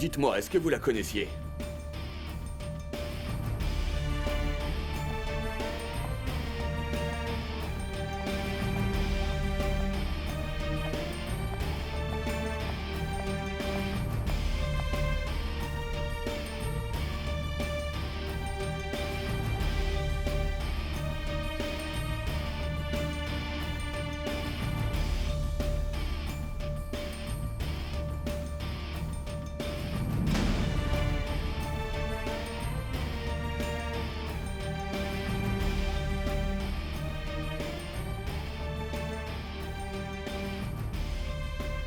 Dites-moi, est-ce que vous la connaissiez?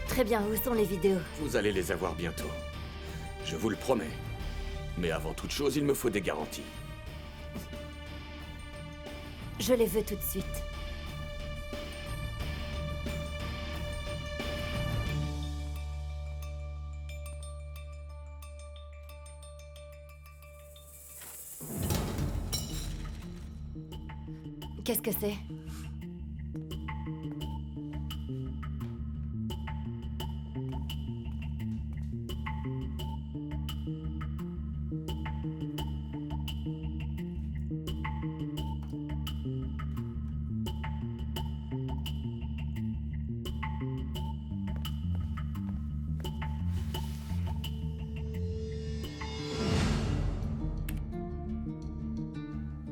Très bien, où sont les vidéos? Vous allez les avoir bientôt. Je vous le promets. Mais avant toute chose, il me faut des garanties. Je les veux tout de suite. Qu'est-ce que c'est?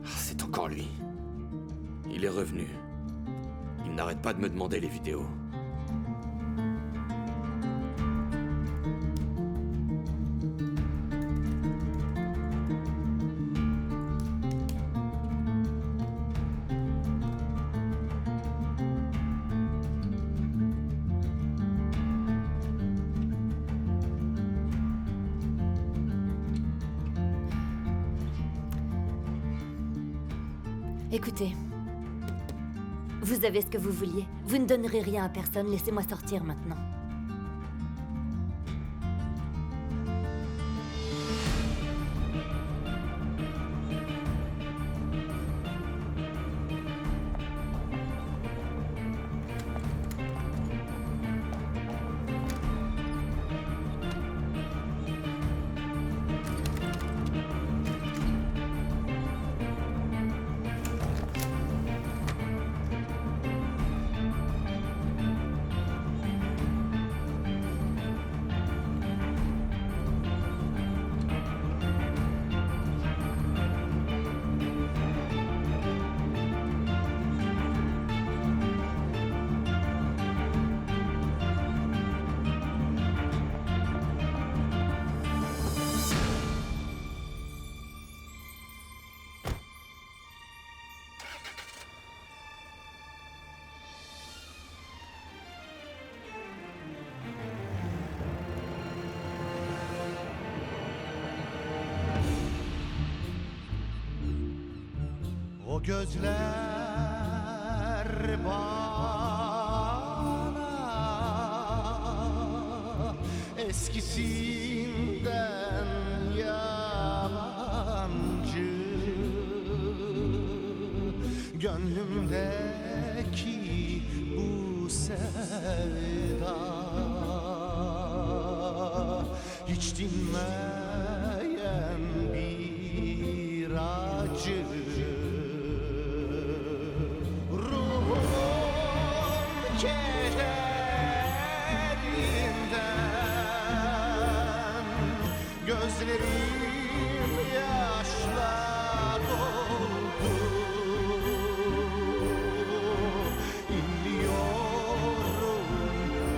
C'est encore lui. Il est revenu. Il n'arrête pas de me demander les vidéos. Écoutez, vous avez ce que vous vouliez. Vous ne donnerez rien à personne, laissez-moi sortir maintenant. O gözler bana eskisinden yabancı. Gönlümdeki bu sevda hiç dinmeyen bir acı. Gözlerim yaşla doldu. İnliyorum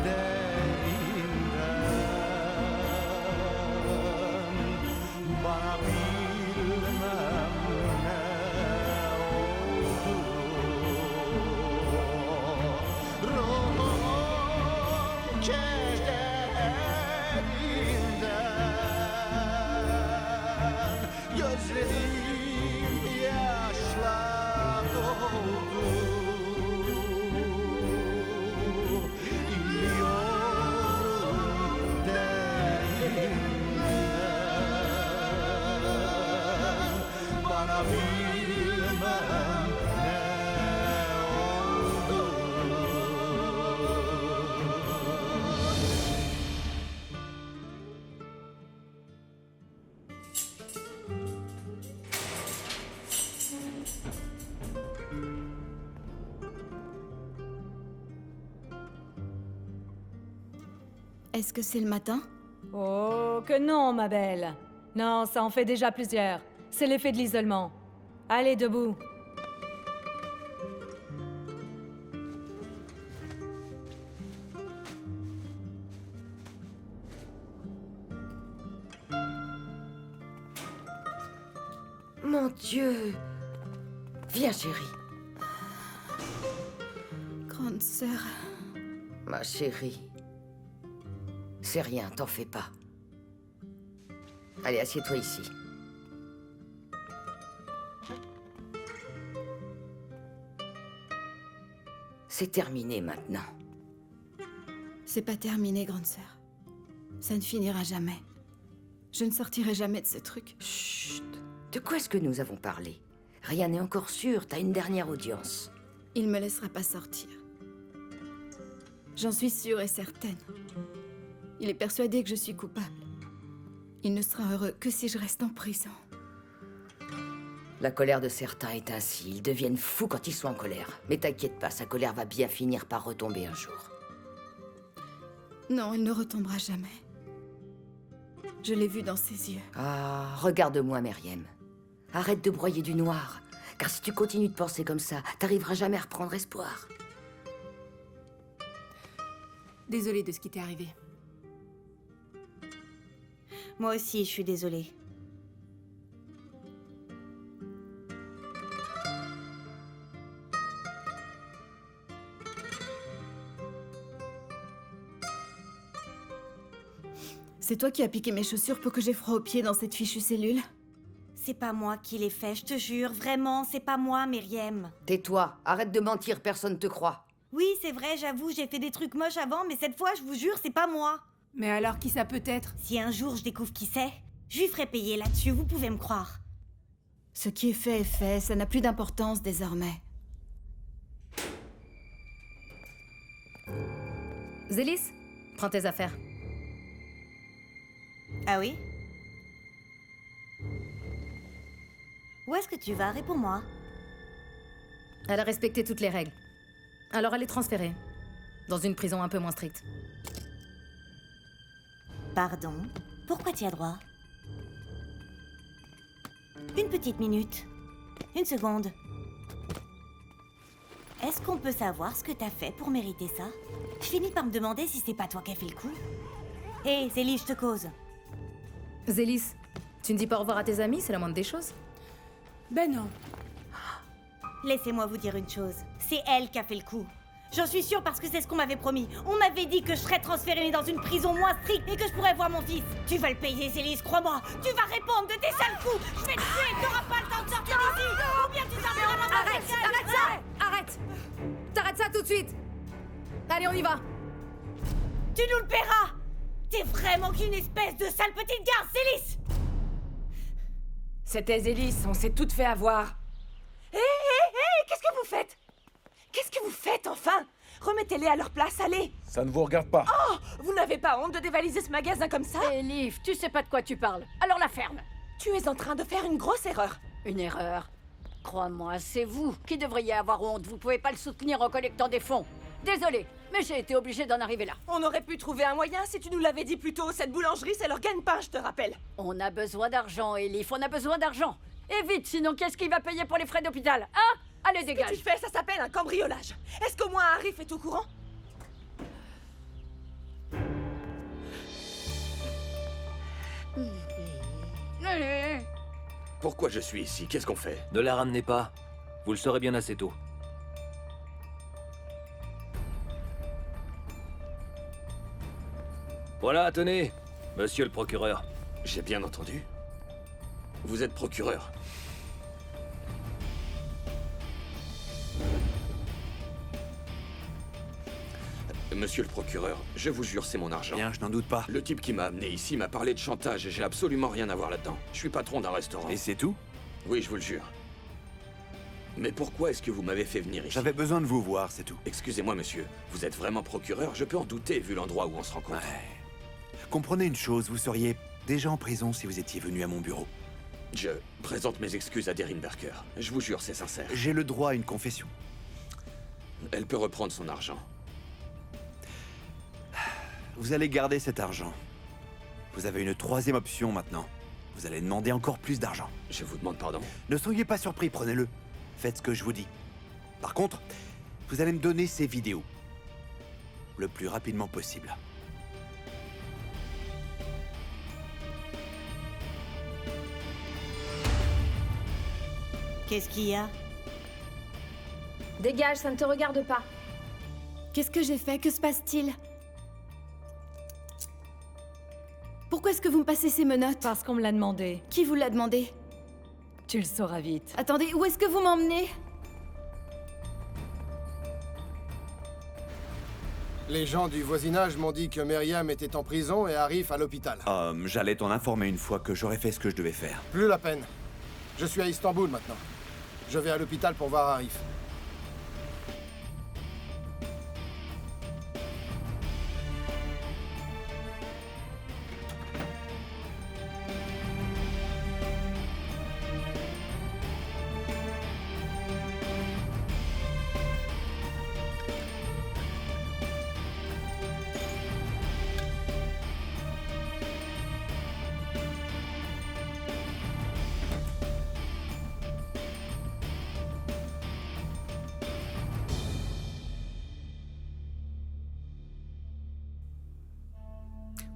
derinden. Bana bilmem ne oldu. Ruhum kederinden. Gözlerim Est-ce que c'est le matin? Oh, que non, ma belle. Non, ça en fait déjà plusieurs. C'est l'effet de l'isolement. Allez, debout. Mon Dieu! Viens, chérie. Grande sœur... Ma chérie. C'est rien, t'en fais pas. Allez, assieds-toi ici. C'est terminé maintenant. C'est pas terminé, grande sœur. Ça ne finira jamais. Je ne sortirai jamais de ce truc. Chut! De quoi est-ce que nous avons parlé? Rien n'est encore sûr, t'as une dernière audience. Il me laissera pas sortir. J'en suis sûre et certaine. Il est persuadé que je suis coupable. Il ne sera heureux que si je reste en prison. La colère de certains est ainsi, ils deviennent fous quand ils sont en colère. Mais t'inquiète pas, sa colère va bien finir par retomber un jour. Non, il ne retombera jamais. Je l'ai vu dans ses yeux. Ah, regarde-moi, Meriem. Arrête de broyer du noir. Car si tu continues de penser comme ça, t'arriveras jamais à reprendre espoir. Désolée de ce qui t'est arrivé. Moi aussi, je suis désolée. C'est toi qui as piqué mes chaussures pour que j'aie froid aux pieds dans cette fichue cellule? C'est pas moi qui l'ai fait, je te jure. Vraiment, c'est pas moi, Myriam. Tais-toi, arrête de mentir, personne te croit. Oui, c'est vrai, j'avoue, j'ai fait des trucs moches avant, mais cette fois, je vous jure, c'est pas moi. Mais alors qui ça peut être? Si un jour je découvre qui c'est, je lui ferai payer là-dessus, vous pouvez me croire. Ce qui est fait, ça n'a plus d'importance désormais. Zélis, prends tes affaires. Ah oui? Où est-ce que tu vas? Réponds-moi. Elle a respecté toutes les règles. Alors elle est transférée. Dans une prison un peu moins stricte. Pardon? Pourquoi tu as droit? Une petite minute. Une seconde. Est-ce qu'on peut savoir ce que t'as fait pour mériter ça? Je finis par me demander si c'est pas toi qui as fait le coup. Hé, Zélie, je te cause. Zélis, tu ne dis pas au revoir à tes amis, c'est la moindre des choses. Ben non. Laissez-moi vous dire une chose. C'est elle qui a fait le coup. J'en suis sûre parce que c'est ce qu'on m'avait promis. On m'avait dit que je serais transférée dans une prison moins stricte et que je pourrais voir mon fils. Tu vas le payer, Zélis, crois-moi. Tu vas répondre de tes sales coups. Je vais te tuer, t'auras pas le temps de sortir d'ici. Ou bien tu sortiras dans ma Arrête, arrête ça! Arrête! T'arrêtes ça tout de suite! Allez, on y va! Tu nous le paieras. T'es vraiment qu'une espèce de sale petite garce, Zélis. C'était Zélis, on s'est toutes fait avoir. Hé, qu'est-ce que vous faites? Qu'est-ce que vous faites, enfin? Remettez-les à leur place, allez! Ça ne vous regarde pas. Oh! Vous n'avez pas honte de dévaliser ce magasin comme ça? Hé, Liv, tu sais pas de quoi tu parles. Alors la ferme. Tu es en train de faire une grosse erreur. Une erreur. Crois-moi, c'est vous qui devriez avoir honte. Vous pouvez pas le soutenir en collectant des fonds. Désolé, mais j'ai été obligée d'en arriver là. On aurait pu trouver un moyen si tu nous l'avais dit plus tôt. Cette boulangerie, c'est leur gagne-pain, je te rappelle. On a besoin d'argent, Elif, on a besoin d'argent. Et vite, sinon qu'est-ce qui va payer pour les frais d'hôpital? Hein? Allez, Ce que dégage. tu fais, ça s'appelle un cambriolage. Est-ce qu'au moins Arif est au courant? Pourquoi je suis ici? Qu'est-ce qu'on fait? Ne la ramenez pas. Vous le saurez bien assez tôt. Voilà, tenez, monsieur le procureur. J'ai bien entendu. Vous êtes procureur. Monsieur le procureur, je vous jure, c'est mon argent. Bien, je n'en doute pas. Le type qui m'a amené ici m'a parlé de chantage et j'ai absolument rien à voir là-dedans. Je suis patron d'un restaurant. Et c'est tout? Oui, je vous le jure. Mais pourquoi est-ce que vous m'avez fait venir ici? J'avais besoin de vous voir, c'est tout. Excusez-moi, monsieur. Vous êtes vraiment procureur? Je peux en douter, vu l'endroit où on se rencontre. Ouais. Comprenez une chose, vous seriez déjà en prison si vous étiez venu à mon bureau. Je présente mes excuses à Derin Berker. Je vous jure, c'est sincère. J'ai le droit à une confession. Elle peut reprendre son argent. Vous allez garder cet argent. Vous avez une troisième option maintenant. Vous allez demander encore plus d'argent. Je vous demande pardon. Ne soyez pas surpris, prenez-le. Faites ce que je vous dis. Par contre, vous allez me donner ces vidéos. Le plus rapidement possible. Qu'est-ce qu'il y a? Dégage, ça ne te regarde pas. Qu'est-ce que j'ai fait? Que se passe-t-il? Pourquoi est-ce que vous me passez ces menottes? Parce qu'on me l'a demandé. Qui vous l'a demandé? Tu le sauras vite. Attendez, où est-ce que vous m'emmenez? Les gens du voisinage m'ont dit que Myriam était en prison et Arif à l'hôpital. J'allais t'en informer une fois que j'aurais fait ce que je devais faire. Plus la peine. Je suis à Istanbul maintenant. Je vais à l'hôpital pour voir Arif.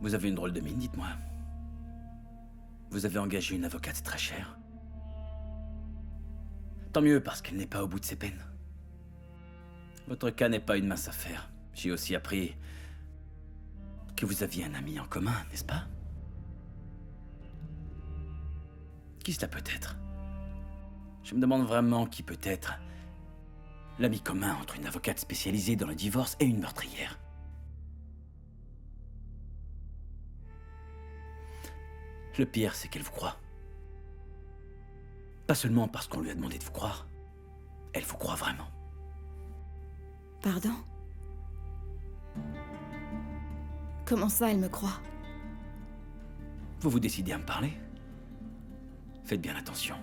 Vous avez une drôle de mine, dites-moi. Vous avez engagé une avocate très chère. Tant mieux, parce qu'elle n'est pas au bout de ses peines. Votre cas n'est pas une mince affaire. J'ai aussi appris que vous aviez un ami en commun, n'est-ce pas? Qui cela peut être? Je me demande vraiment qui peut être l'ami commun entre une avocate spécialisée dans le divorce et une meurtrière. Le pire, c'est qu'elle vous croit. Pas seulement parce qu'on lui a demandé de vous croire. Elle vous croit vraiment. Pardon? Comment ça, elle me croit? Vous vous décidez à me parler? Faites bien attention.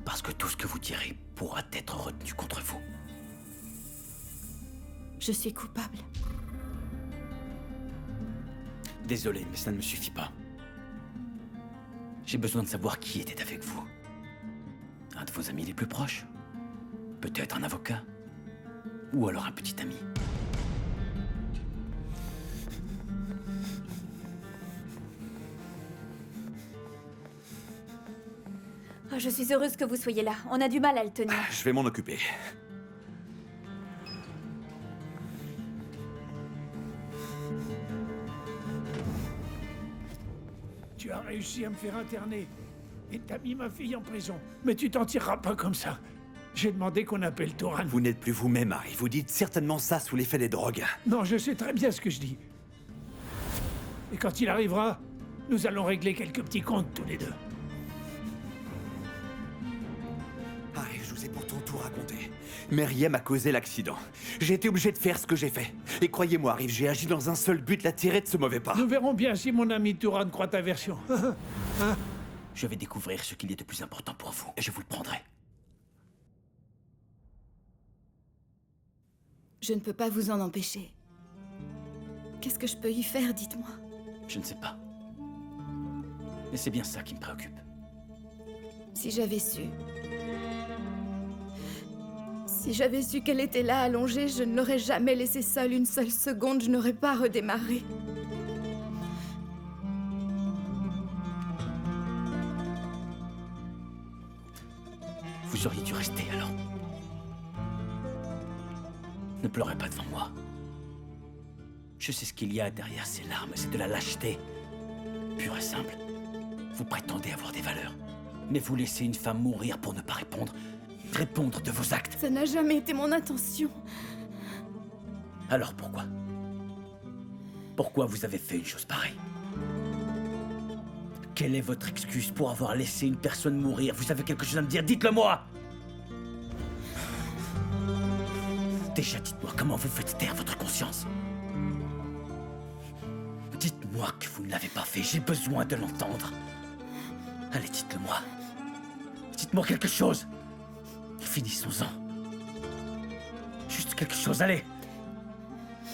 Parce que tout ce que vous direz pourra être retenu contre vous. Je suis coupable. Désolé, mais ça ne me suffit pas. J'ai besoin de savoir qui était avec vous. Un de vos amis les plus proches? Peut-être un avocat? Ou alors un petit ami? Oh, je suis heureuse que vous soyez là. On a du mal à le tenir. Je vais m'en occuper. Tu as réussi à me faire interner. Et t'as mis ma fille en prison. Mais tu t'en tireras pas comme ça. J'ai demandé qu'on appelle Toran. Vous n'êtes plus vous-même, Harry. Vous dites certainement ça sous l'effet des drogues. Non, je sais très bien ce que je dis. Et quand il arrivera, nous allons régler quelques petits comptes tous les deux. Harry, je vous ai pourtant tout raconté. Myriam a causé l'accident. J'ai été obligé de faire ce que j'ai fait. Et croyez-moi, Harry, j'ai agi dans un seul but, la tirer de ce mauvais pas. Nous verrons bien si mon ami Toran croit ta version. Hein? Je vais découvrir ce qu'il y a de plus important pour vous, et je vous le prendrai. Je ne peux pas vous en empêcher. Qu'est-ce que je peux y faire, dites-moi? Je ne sais pas. Mais c'est bien ça qui me préoccupe. Si j'avais su... Si j'avais su qu'elle était là, allongée, je ne l'aurais jamais laissée seule une seule seconde, je n'aurais pas redémarré. Vous auriez dû rester, alors. Ne pleurez pas devant moi. Je sais ce qu'il y a derrière ces larmes, c'est de la lâcheté. Pure et simple. Vous prétendez avoir des valeurs, mais vous laissez une femme mourir pour ne pas répondre de vos actes. Ça n'a jamais été mon intention. Alors pourquoi? Pourquoi vous avez fait une chose pareille? Quelle est votre excuse pour avoir laissé une personne mourir? Vous avez quelque chose à me dire? Dites-le-moi! Déjà, dites-moi comment vous faites taire votre conscience. Dites-moi que vous ne l'avez pas fait, j'ai besoin de l'entendre. Allez, dites-le-moi. Dites-moi quelque chose. Finissons-en. Juste quelque chose, allez.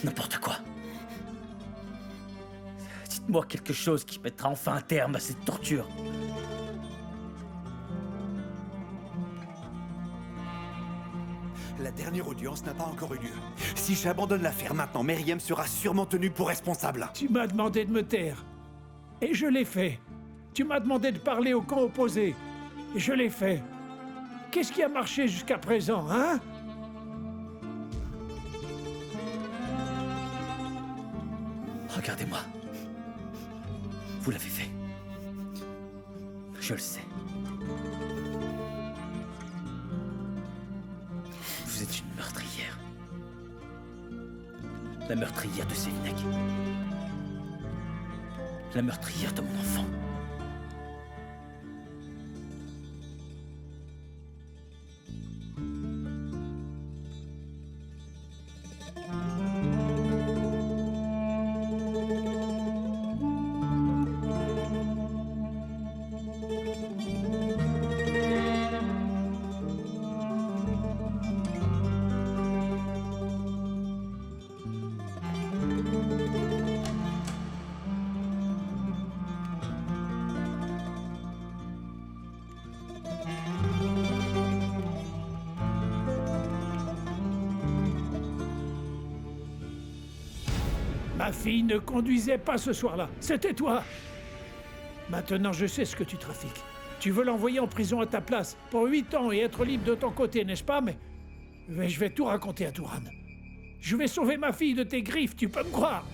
N'importe quoi. Dites-moi quelque chose qui mettra enfin un terme à cette torture. La dernière audience n'a pas encore eu lieu. Si j'abandonne l'affaire maintenant, Meriem sera sûrement tenue pour responsable. Tu m'as demandé de me taire. Et je l'ai fait. Tu m'as demandé de parler au camp opposé. Et je l'ai fait. Qu'est-ce qui a marché jusqu'à présent, hein? Regardez-moi. Vous l'avez fait. Je le sais. Vous êtes une meurtrière. La meurtrière de Sévignac. La meurtrière de mon enfant. Ma fille ne conduisait pas ce soir-là. C'était toi. Maintenant, je sais ce que tu trafiques. Tu veux l'envoyer en prison à ta place pour 8 ans et être libre de ton côté, n'est-ce pas? Mais je vais tout raconter à Touran. Je vais sauver ma fille de tes griffes, tu peux me croire.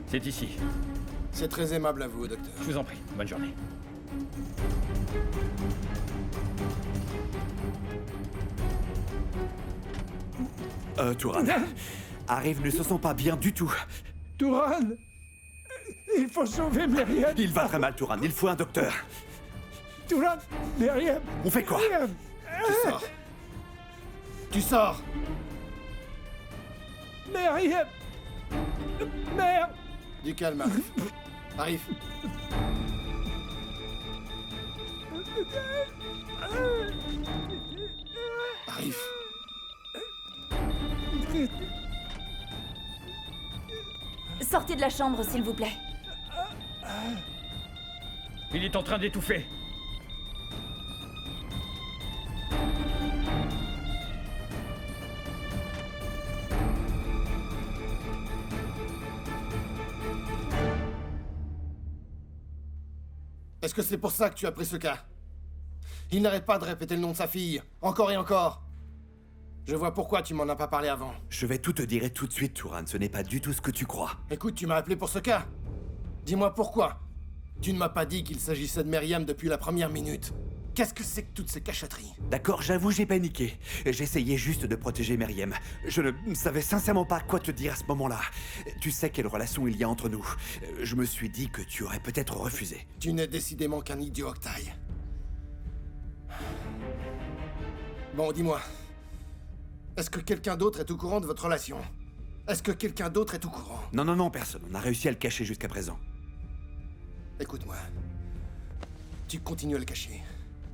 C'est ici. C'est très aimable à vous, docteur. Je vous en prie. Bonne journée. Touran. Arif ne se sent pas bien du tout. Touran, il faut sauver Meriem. Il va très mal, Touran. Il faut un docteur. Touran, Meriem. On fait quoi? Meriem. Tu sors. Tu sors. Meriem. Merde. Du calme, Arif. Arif. Arif. Sortez de la chambre, s'il vous plaît. Il est en train d'étouffer. Est-ce que c'est pour ça que tu as pris ce cas? Il n'arrête pas de répéter le nom de sa fille, encore et encore. Je vois pourquoi tu m'en as pas parlé avant. Je vais tout te dire tout de suite, Touran. Ce n'est pas du tout ce que tu crois. Écoute, tu m'as appelé pour ce cas. Dis-moi pourquoi. Tu ne m'as pas dit qu'il s'agissait de Meriem depuis la première minute. Qu'est-ce que c'est que toutes ces cachotteries? D'accord, j'avoue, j'ai paniqué. J'essayais juste de protéger Meriem. Je ne savais sincèrement pas quoi te dire à ce moment-là. Tu sais quelle relation il y a entre nous. Je me suis dit que tu aurais peut-être refusé. Tu n'es décidément qu'un idiot, Octaï. Bon, dis-moi. Est-ce que quelqu'un d'autre est au courant de votre relation? Est-ce que quelqu'un d'autre est au courant? Non, personne. On a réussi à le cacher jusqu'à présent. Écoute-moi. Tu continues à le cacher.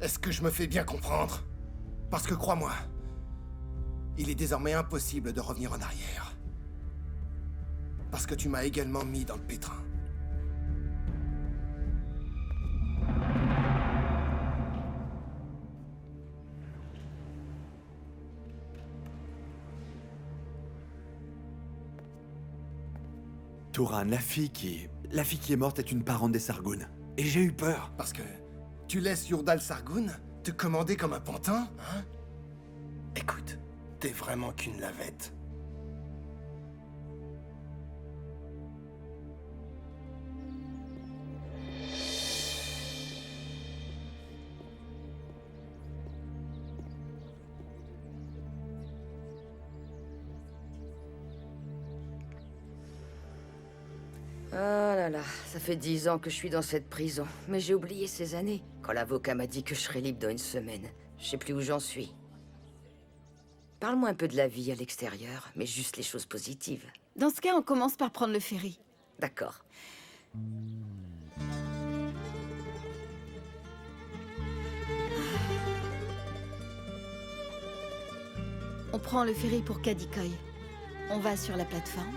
Est-ce que je me fais bien comprendre? Parce que crois-moi, il est désormais impossible de revenir en arrière. Parce que tu m'as également mis dans le pétrin. Touran, la fille qui est morte est une parente des Sargoun. Et j'ai eu peur. Parce que tu laisses Yurdal Sargoun te commander comme un pantin, hein? Écoute, t'es vraiment qu'une lavette. Oh là là, ça fait 10 ans que je suis dans cette prison. Mais j'ai oublié ces années. Quand l'avocat m'a dit que je serais libre dans une semaine. Je sais plus où j'en suis. Parle-moi un peu de la vie à l'extérieur, mais juste les choses positives. Dans ce cas, on commence par prendre le ferry. D'accord. On prend le ferry pour Kadikoy. On va sur la plateforme.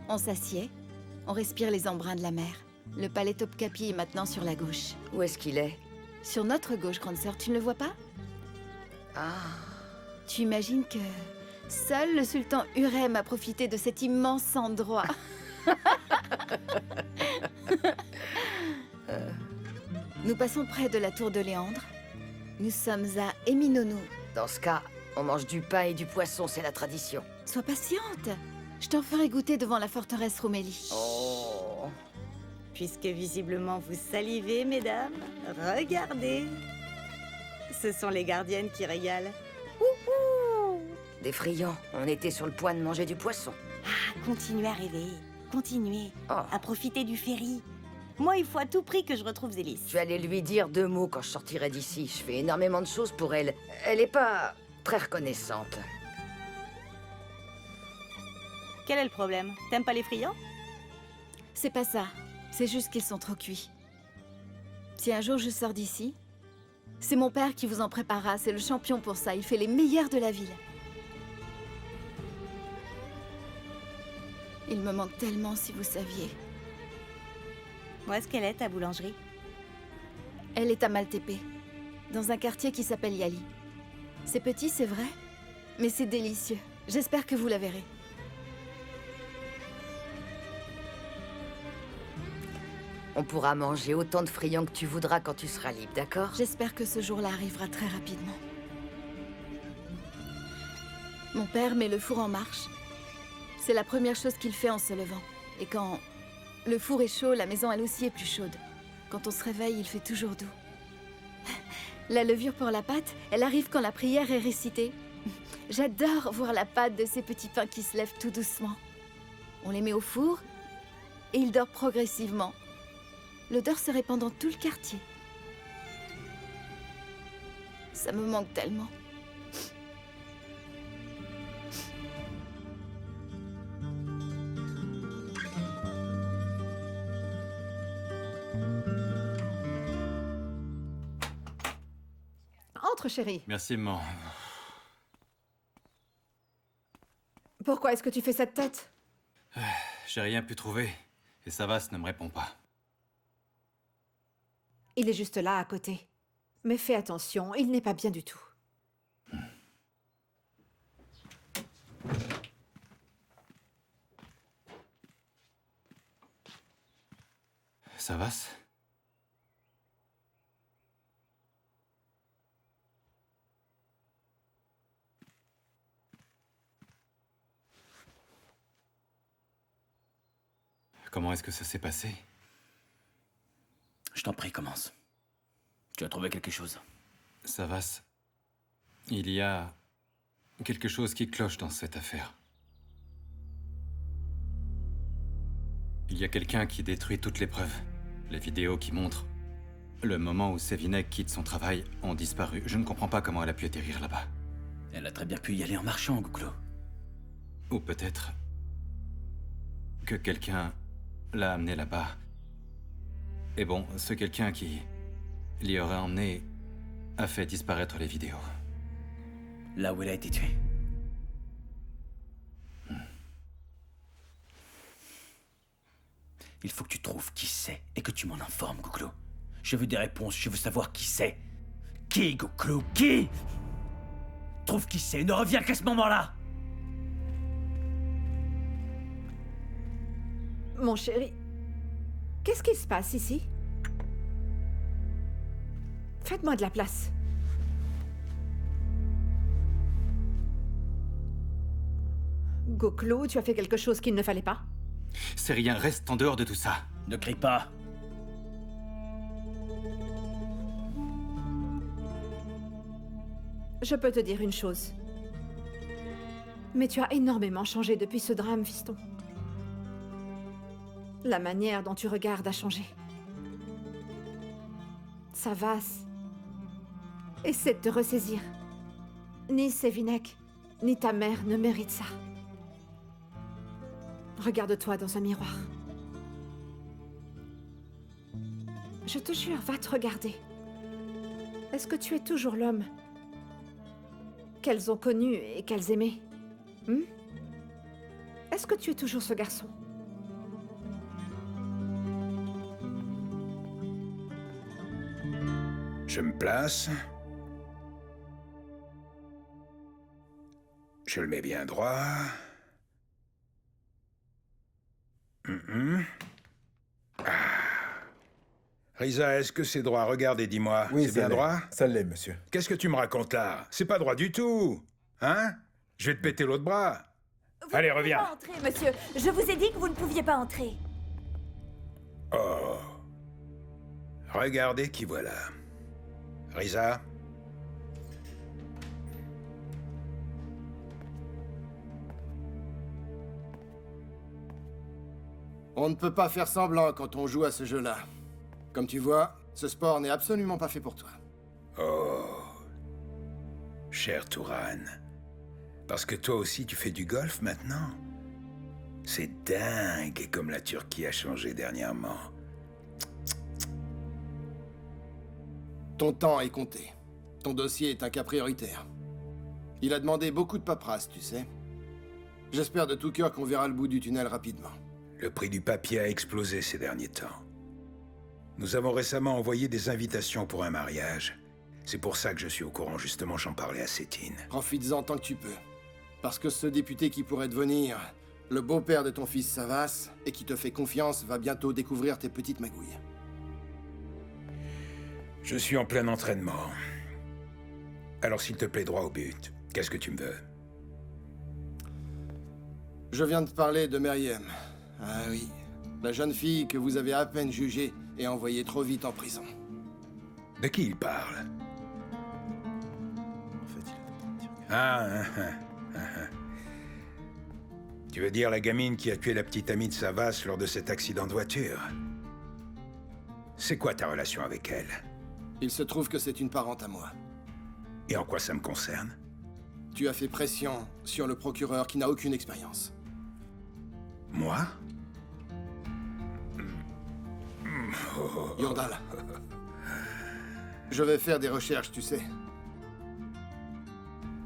On s'assied. On respire les embruns de la mer. Le palais Topkapi est maintenant sur la gauche. Où est-ce qu'il est? Sur notre gauche, grande sœur, tu ne le vois pas? Ah. Tu imagines que seul le sultan Hurrem a profité de cet immense endroit. Nous passons près de la tour de Léandre. Nous sommes à Eminono. Dans ce cas, on mange du pain et du poisson, c'est la tradition. Sois patiente. Je t'en ferai goûter devant la forteresse Romélie. Oh. Puisque visiblement vous salivez, mesdames, regardez. Ce sont les gardiennes qui régalent. Ouhou! Des friands, on était sur le point de manger du poisson. Ah, continuez à rêver. Continuez à profiter du ferry. Moi, il faut à tout prix que je retrouve Zélis. Je vais aller lui dire 2 mots quand je sortirai d'ici. Je fais énormément de choses pour elle. Elle est pas très reconnaissante. Quel est le problème? T'aimes pas les friands? C'est pas ça. C'est juste qu'ils sont trop cuits. Si un jour je sors d'ici, c'est mon père qui vous en préparera. C'est le champion pour ça. Il fait les meilleurs de la ville. Il me manque tellement, si vous saviez. Où est-ce qu'elle est, ta boulangerie? Elle est à Maltepe, dans un quartier qui s'appelle Yali. C'est petit, c'est vrai, mais c'est délicieux. J'espère que vous la verrez. On pourra manger autant de friands que tu voudras quand tu seras libre, d'accord? J'espère que ce jour-là arrivera très rapidement. Mon père met le four en marche. C'est la première chose qu'il fait en se levant. Et quand le four est chaud, la maison elle aussi est plus chaude. Quand on se réveille, il fait toujours doux. La levure pour la pâte, elle arrive quand la prière est récitée. J'adore voir la pâte de ces petits pains qui se lèvent tout doucement. On les met au four et ils dorment progressivement. L'odeur se répand dans tout le quartier. Ça me manque tellement. Entre, chérie. Merci, maman. Pourquoi est-ce que tu fais cette tête? J'ai rien pu trouver. Et Savas ne me répond pas. Il est juste là, à côté. Mais fais attention, il n'est pas bien du tout. Savas? Comment est-ce que ça s'est passé? Je t'en prie, commence. Tu as trouvé quelque chose? Savas, il y a quelque chose qui cloche dans cette affaire. Il y a quelqu'un qui détruit toutes les preuves. Les vidéos qui montrent le moment où Sevinek quitte son travail ont disparu. Je ne comprends pas comment elle a pu atterrir là-bas. Elle a très bien pu y aller en marchant, Gouklo. Ou peut-être que quelqu'un l'a amené là-bas. Et bon, ce quelqu'un qui l'y aurait emmené a fait disparaître les vidéos. Là où elle a été tuée. Il faut que tu trouves qui c'est et que tu m'en informes, Gouklo. Je veux des réponses, je veux savoir qui c'est. Qui, Gouklo, qui? Trouve qui c'est, ne reviens qu'à ce moment-là. Mon chéri, qu'est-ce qui se passe ici? Faites-moi de la place. Gouklo, tu as fait quelque chose qu'il ne fallait pas? C'est rien, reste en dehors de tout ça. Ne crie pas. Je peux te dire une chose. Mais tu as énormément changé depuis ce drame, fiston. La manière dont tu regardes a changé. Savas, essaie de te ressaisir. Ni Sévinek, ni ta mère ne méritent ça. Regarde-toi dans un miroir. Je te jure, va te regarder. Est-ce que tu es toujours l'homme qu'elles ont connu et qu'elles aimaient? Est-ce que tu es toujours ce garçon? Je me place. Je le mets bien droit. Risa, est-ce que c'est droit? Regarde et dis-moi. Oui, c'est bien droit? Ça l'est, monsieur. Qu'est-ce que tu me racontes là? C'est pas droit du tout. Hein? Je vais te péter l'autre bras. Allez, reviens. Pas entrer, monsieur. Je vous ai dit que vous ne pouviez pas entrer. Oh. Regardez qui voilà. Risa? On ne peut pas faire semblant quand on joue à ce jeu-là. Comme tu vois, ce sport n'est absolument pas fait pour toi. Oh. Cher Turan. Parce que toi aussi tu fais du golf maintenant? C'est dingue comme la Turquie a changé dernièrement. Ton temps est compté. Ton dossier est un cas prioritaire. Il a demandé beaucoup de paperasse, tu sais. J'espère de tout cœur qu'on verra le bout du tunnel rapidement. Le prix du papier a explosé ces derniers temps. Nous avons récemment envoyé des invitations pour un mariage. C'est pour ça que je suis au courant, justement, j'en parlais à Sétine. Profites-en tant que tu peux. Parce que ce député qui pourrait devenir le beau-père de ton fils Savas et qui te fait confiance va bientôt découvrir tes petites magouilles. Je suis en plein entraînement. Alors s'il te plaît, droit au but. Qu'est-ce que tu me veux? Je viens de te parler de Meriem. Ah oui, la jeune fille que vous avez à peine jugée et envoyée trop vite en prison. De qui il parle? Tu veux dire la gamine qui a tué la petite amie de Savas lors de cet accident de voiture? C'est quoi ta relation avec elle? Il se trouve que c'est une parente à moi. Et en quoi ça me concerne? Tu as fait pression sur le procureur qui n'a aucune expérience. Moi? Yordal. Je vais faire des recherches, tu sais.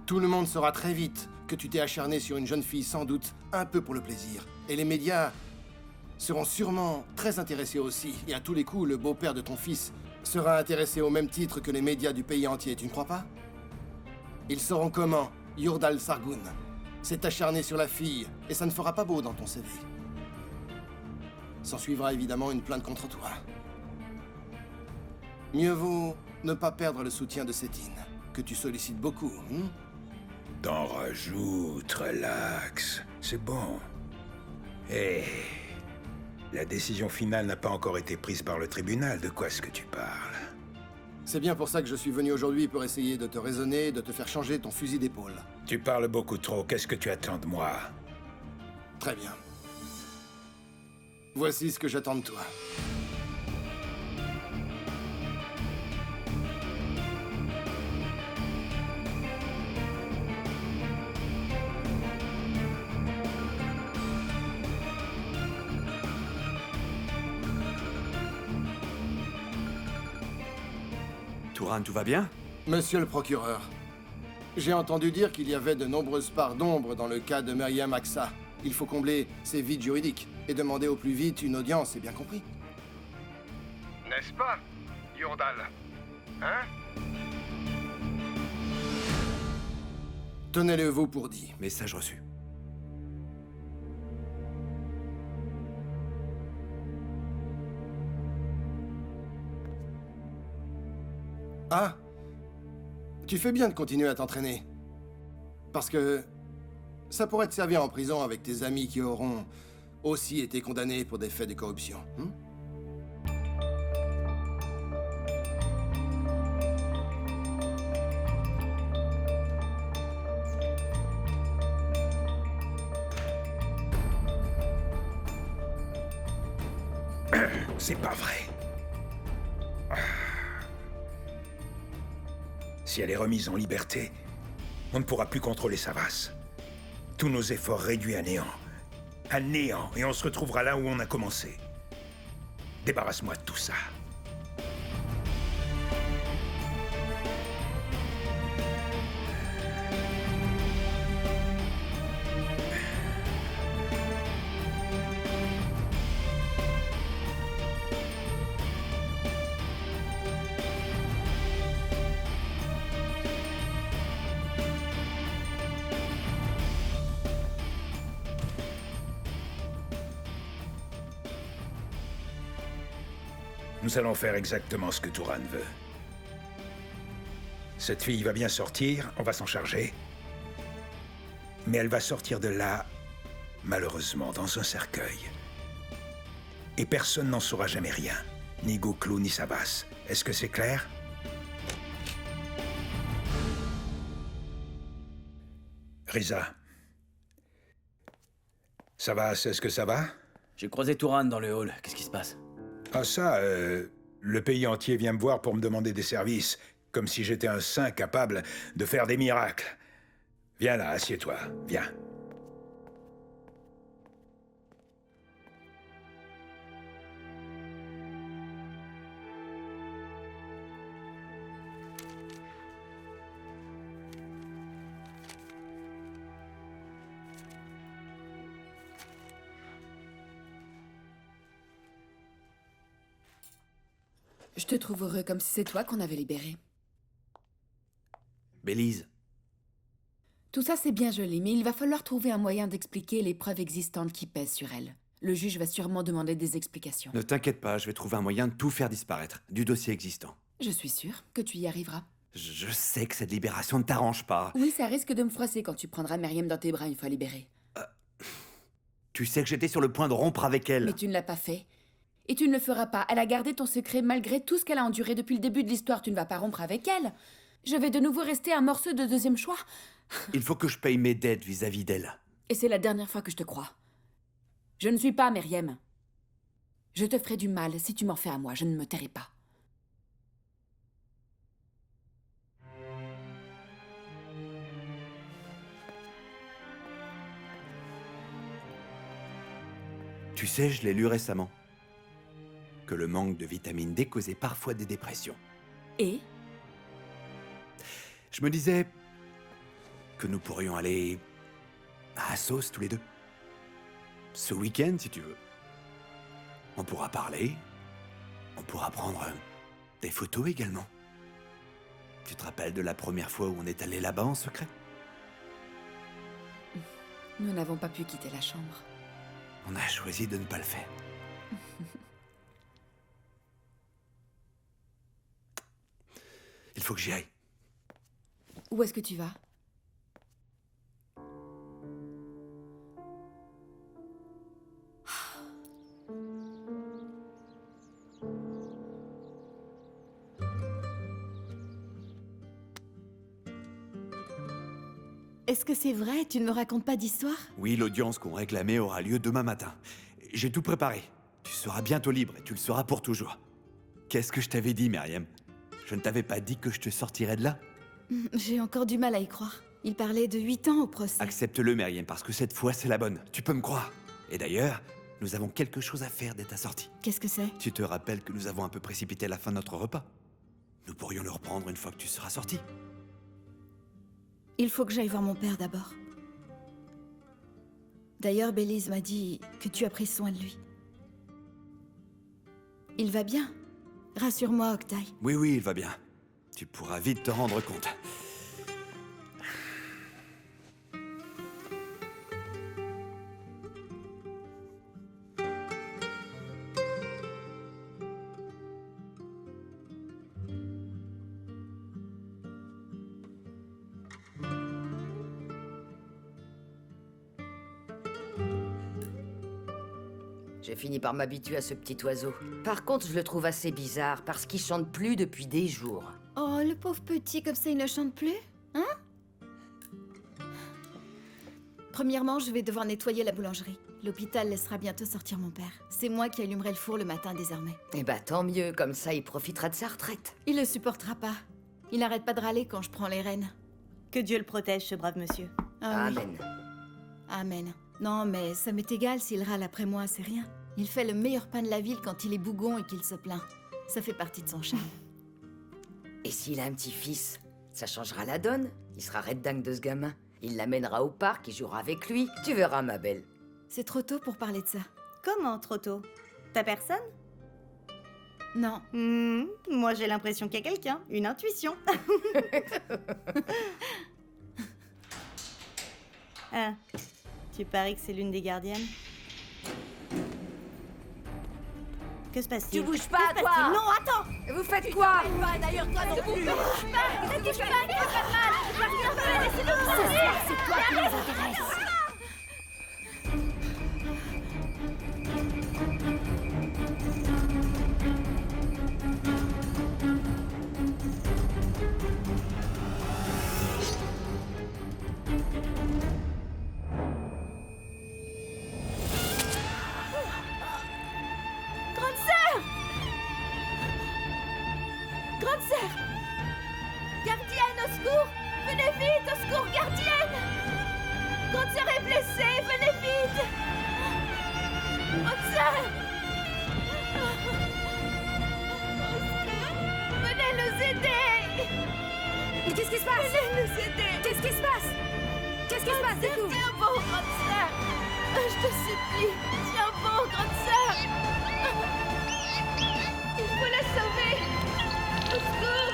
Tout le monde saura très vite que tu t'es acharné sur une jeune fille, sans doute un peu pour le plaisir. Et les médias seront sûrement très intéressés aussi. Et à tous les coups, le beau-père de ton fils sera intéressé au même titre que les médias du pays entier, tu ne crois pas? Ils sauront comment Yordal Sargun s'est acharné sur la fille, et ça ne fera pas beau dans ton CV. S'en suivra évidemment une plainte contre toi. Mieux vaut ne pas perdre le soutien de Sétine, que tu sollicites beaucoup, T'en rajoute, relax. C'est bon. Hé, la décision finale n'a pas encore été prise par le tribunal. De quoi est-ce que tu parles? C'est bien pour ça que je suis venu aujourd'hui, pour essayer de te raisonner, de te faire changer ton fusil d'épaule. Tu parles beaucoup trop. Qu'est-ce que tu attends de moi? Très bien. Voici ce que j'attends de toi. Turan, tout va bien? Monsieur le procureur, j'ai entendu dire qu'il y avait de nombreuses parts d'ombre dans le cas de Meriem Aksa. Il faut combler ces vides juridiques et demander au plus vite une audience, c'est bien compris? N'est-ce pas, Yordal? Hein? Tenez-le vous pour dit. Message reçu. Ah, tu fais bien de continuer à t'entraîner. Parce que ça pourrait te servir en prison avec tes amis qui auront aussi été condamnés pour des faits de corruption. C'est pas vrai. Si elle est remise en liberté, on ne pourra plus contrôler Savas. Tous nos efforts réduits à néant. À néant, et on se retrouvera là où on a commencé. Débarrasse-moi de tout ça. Nous allons faire exactement ce que Turan veut. Cette fille va bien sortir, on va s'en charger. Mais elle va sortir de là, malheureusement, dans un cercueil. Et personne n'en saura jamais rien. Ni Gouklou, ni Savas. Est-ce que c'est clair? Riza. Savas, est-ce que ça va? J'ai croisé Turan dans le hall. Qu'est-ce qui se passe? Ah ça, le pays entier vient me voir pour me demander des services, comme si j'étais un saint capable de faire des miracles. Viens là, assieds-toi, viens. Je te trouve heureux comme si c'est toi qu'on avait libéré. Bélise. Tout ça c'est bien joli, mais il va falloir trouver un moyen d'expliquer les preuves existantes qui pèsent sur elle. Le juge va sûrement demander des explications. Ne t'inquiète pas, je vais trouver un moyen de tout faire disparaître, du dossier existant. Je suis sûre que tu y arriveras. Je sais que cette libération ne t'arrange pas. Oui, ça risque de me froisser quand tu prendras Meriem dans tes bras une fois libérée. Tu sais que j'étais sur le point de rompre avec elle. Mais tu ne l'as pas fait. Et tu ne le feras pas. Elle a gardé ton secret malgré tout ce qu'elle a enduré depuis le début de l'histoire. Tu ne vas pas rompre avec elle. Je vais de nouveau rester un morceau de deuxième choix. Il faut que je paye mes dettes vis-à-vis d'elle. Et c'est la dernière fois que je te crois. Je ne suis pas Meriem. Je te ferai du mal si tu m'en fais à moi. Je ne me tairai pas. Tu sais, je l'ai lu récemment. Que le manque de vitamine D causait parfois des dépressions. Et? Je me disais que nous pourrions aller à Assos tous les deux. Ce week-end, si tu veux. On pourra parler. On pourra prendre des photos également. Tu te rappelles de la première fois où on est allé là-bas en secret? Nous n'avons pas pu quitter la chambre. On a choisi de ne pas le faire. Il faut que j'y aille. Où est-ce que tu vas? Est-ce que c'est vrai? Tu ne me racontes pas d'histoire? Oui, l'audience qu'on réclamait aura lieu demain matin. J'ai tout préparé. Tu seras bientôt libre et tu le seras pour toujours. Qu'est-ce que je t'avais dit, Meriem? Je ne t'avais pas dit que je te sortirais de là? J'ai encore du mal à y croire. Il parlait de 8 ans au procès. Accepte-le, Meriem, parce que cette fois, c'est la bonne. Tu peux me croire. Et d'ailleurs, nous avons quelque chose à faire dès ta sortie. Qu'est-ce que c'est? Tu te rappelles que nous avons un peu précipité la fin de notre repas? Nous pourrions le reprendre une fois que tu seras sorti. Il faut que j'aille voir mon père d'abord. D'ailleurs, Bélise m'a dit que tu as pris soin de lui. Il va bien. Rassure-moi, Octaï. Oui, oui, il va bien. Tu pourras vite te rendre compte. J'ai fini par m'habituer à ce petit oiseau. Par contre, je le trouve assez bizarre, parce qu'il chante plus depuis des jours. Oh, le pauvre petit, comme ça il ne chante plus? Hein? Premièrement, je vais devoir nettoyer la boulangerie. L'hôpital laissera bientôt sortir mon père. C'est moi qui allumerai le four le matin désormais. Eh bah tant mieux, comme ça il profitera de sa retraite. Il le supportera pas. Il n'arrête pas de râler quand je prends les rênes. Que Dieu le protège, ce brave monsieur. Ah oui. Amen. Amen. Non, mais ça m'est égal s'il râle après moi, c'est rien. Il fait le meilleur pain de la ville quand il est bougon et qu'il se plaint. Ça fait partie de son charme. Et s'il a un petit-fils, ça changera la donne. Il sera red dingue de ce gamin. Il l'amènera au parc, il jouera avec lui. Tu verras, ma belle. C'est trop tôt pour parler de ça. Comment trop tôt? T'as personne? Non. Moi j'ai l'impression qu'il y a quelqu'un, une intuition. Ah, tu paries que c'est l'une des gardiennes? Que se passe-t-il? Tu bouges pas, toi! Non, attends! Vous faites quoi? D'ailleurs, toi non plus! Ne touche pas, ne faites pas mal! Laissez-nous tranquille! C'est toi qui nous intéresse! Grande sœur! Gardienne, au secours! Venez vite, au secours, gardienne! Grande sœur est blessée, venez vite! Grande sœur! Venez nous aider! Mais qu'est-ce qui se passe? Venez nous aider! Qu'est-ce qui se passe? Qu'est-ce qui se passe, du coup? Tiens bon, grande sœur! Je te supplie, tiens bon, grande sœur! Il faut la sauver! Au secours!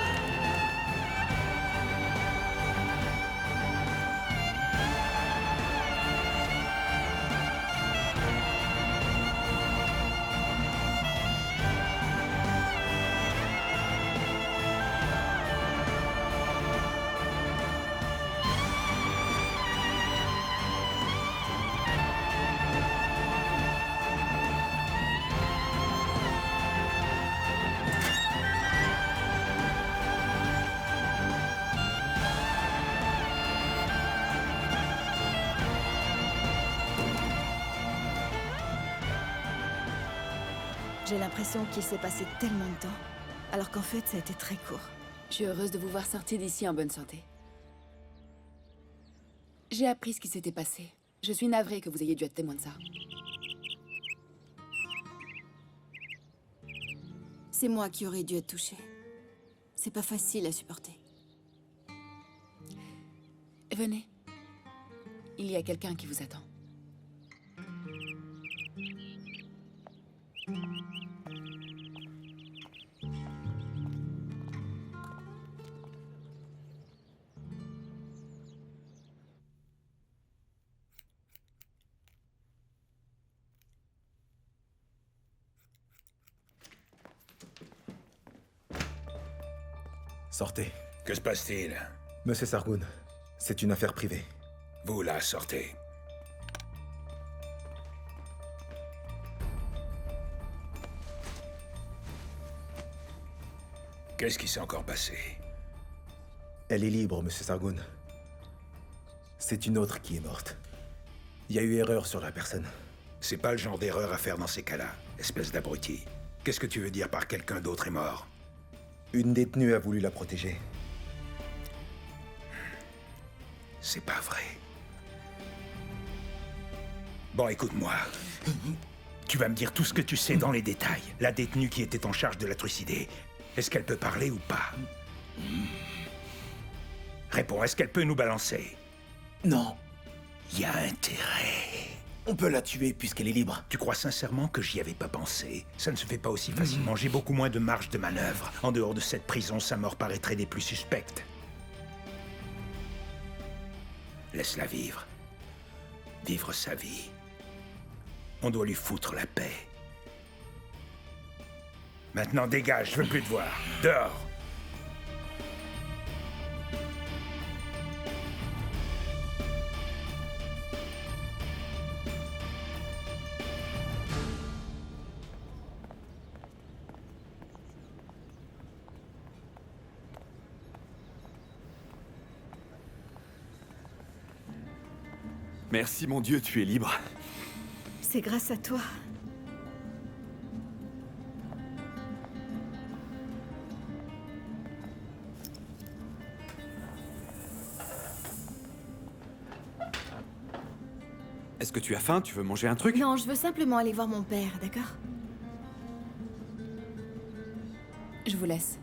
J'ai l'impression qu'il s'est passé tellement de temps, alors qu'en fait, ça a été très court. Je suis heureuse de vous voir sortir d'ici en bonne santé. J'ai appris ce qui s'était passé. Je suis navrée que vous ayez dû être témoin de ça. C'est moi qui aurais dû être touchée. C'est pas facile à supporter. Venez. Il y a quelqu'un qui vous attend. Sortez. Que se passe-t-il? Monsieur Sargoon, c'est une affaire privée. Vous, là, sortez. Qu'est-ce qui s'est encore passé? Elle est libre, Monsieur Sargoon. C'est une autre qui est morte. Il y a eu erreur sur la personne. C'est pas le genre d'erreur à faire dans ces cas-là, espèce d'abruti. Qu'est-ce que tu veux dire par quelqu'un d'autre est mort? Une détenue a voulu la protéger. C'est pas vrai. Bon, écoute-moi. Tu vas me dire tout ce que tu sais dans les détails. La détenue qui était en charge de la trucider, est-ce qu'elle peut parler ou pas? Réponds, est-ce qu'elle peut nous balancer? Non. Y a intérêt. On peut la tuer puisqu'elle est libre. Tu crois sincèrement que j'y avais pas pensé? Ça ne se fait pas aussi facilement. J'ai beaucoup moins de marge de manœuvre. En dehors de cette prison, sa mort paraîtrait des plus suspectes. Laisse-la vivre. Vivre sa vie. On doit lui foutre la paix. Maintenant, dégage, je veux plus te voir. Dehors! Merci mon Dieu, tu es libre. C'est grâce à toi. Est-ce que tu as faim? Tu veux manger un truc? Non, je veux simplement aller voir mon père, d'accord? Je vous laisse.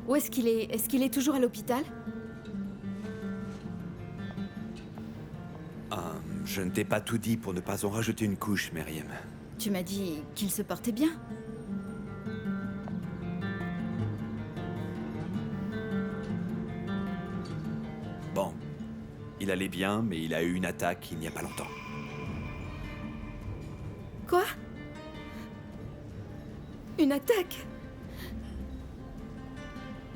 Où est-ce qu'il est? Est-ce qu'il est toujours à l'hôpital? Je ne t'ai pas tout dit pour ne pas en rajouter une couche, Meriem. Tu m'as dit qu'il se portait bien. Bon, il allait bien, mais il a eu une attaque il n'y a pas longtemps. Quoi? Une attaque?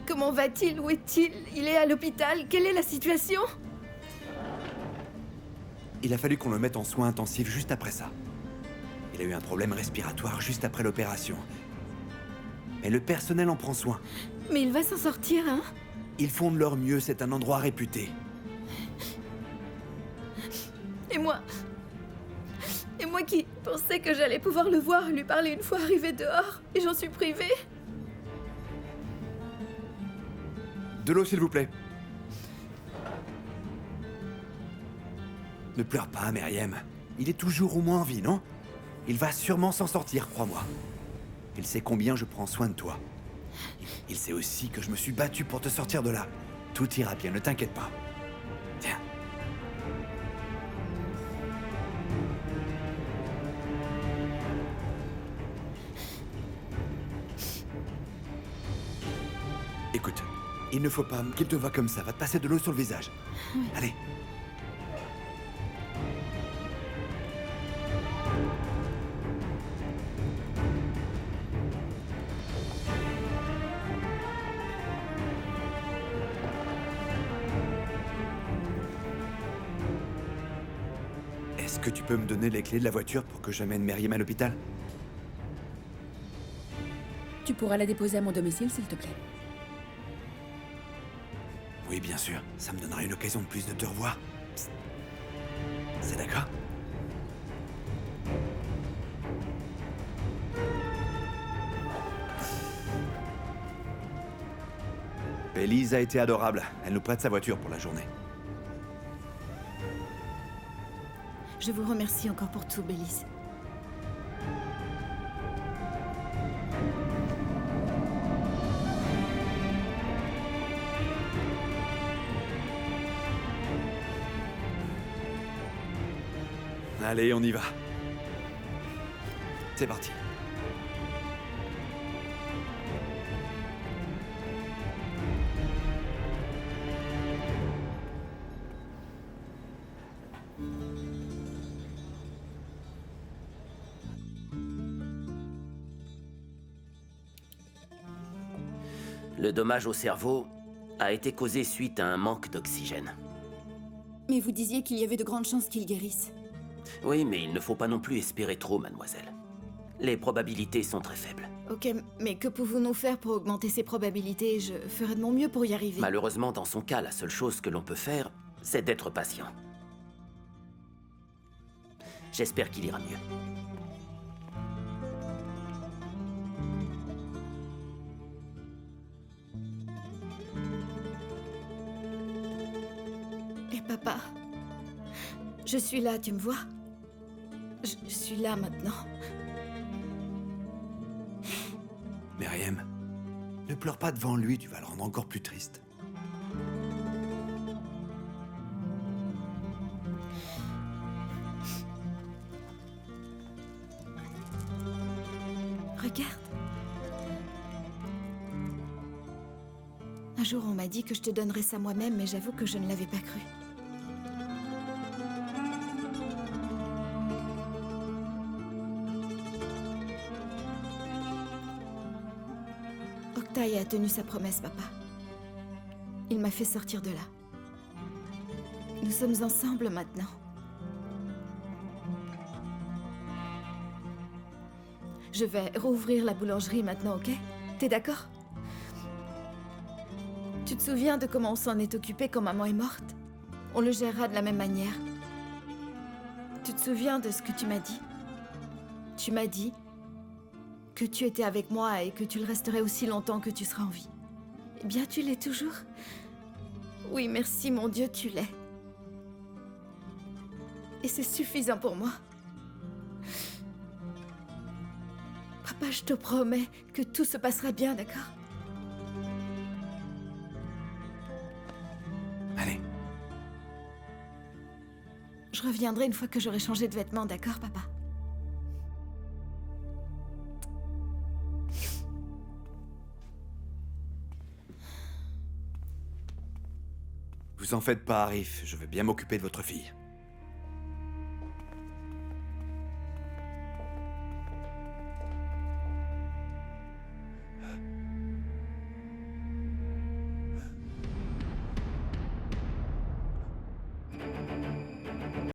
Comment va-t-il? Où est-il? Il est à l'hôpital? Quelle est la situation? Il a fallu qu'on le mette en soins intensifs juste après ça. Il a eu un problème respiratoire juste après l'opération. Mais le personnel en prend soin. Mais il va s'en sortir, hein? Ils font de leur mieux, c'est un endroit réputé. Et moi qui pensais que j'allais pouvoir le voir, lui parler une fois arrivé dehors, et j'en suis privée. De l'eau, s'il vous plaît. Ne pleure pas, Meriem. Il est toujours au moins en vie, non? Il va sûrement s'en sortir, crois-moi. Il sait combien je prends soin de toi. Il sait aussi que je me suis battu pour te sortir de là. Tout ira bien, ne t'inquiète pas. Tiens. Écoute, il ne faut pas qu'il te voie comme ça. Va te passer de l'eau sur le visage. Oui. Allez. Est-ce que tu peux me donner les clés de la voiture pour que j'amène Meriem à l'hôpital? Tu pourras la déposer à mon domicile, s'il te plaît. Oui, bien sûr. Ça me donnera une occasion de plus de te revoir. Psst. C'est d'accord? Bélise a été adorable. Elle nous prête sa voiture pour la journée. Je vous remercie encore pour tout, Bélise. Allez, on y va. C'est parti. Le dommage au cerveau a été causé suite à un manque d'oxygène. Mais vous disiez qu'il y avait de grandes chances qu'il guérisse. Oui, mais il ne faut pas non plus espérer trop, mademoiselle. Les probabilités sont très faibles. Ok, mais que pouvons-nous faire pour augmenter ces probabilités? Je ferai de mon mieux pour y arriver. Malheureusement, dans son cas, la seule chose que l'on peut faire, c'est d'être patient. J'espère qu'il ira mieux. Et papa, je suis là, tu me vois? Je suis là maintenant. Meriem, ne pleure pas devant lui, tu vas le rendre encore plus triste. Regarde. Un jour, on m'a dit que je te donnerais ça moi-même, mais j'avoue que je ne l'avais pas cru. Octay a tenu sa promesse, papa. Il m'a fait sortir de là. Nous sommes ensemble maintenant. Je vais rouvrir la boulangerie maintenant, ok? T'es d'accord? Tu te souviens de comment on s'en est occupé quand maman est morte? on le gérera de la même manière. Tu te souviens de ce que tu m'as dit? Tu m'as dit que tu étais avec moi et que tu le resterais aussi longtemps que tu seras en vie. Eh bien, tu l'es toujours. Oui, merci, mon Dieu, tu l'es. Et c'est suffisant pour moi. Papa, je te promets que tout se passera bien, d'accord? Allez. Je reviendrai une fois que j'aurai changé de vêtements, d'accord, papa? Vous en faites pas, Arif. Je veux bien m'occuper de votre fille.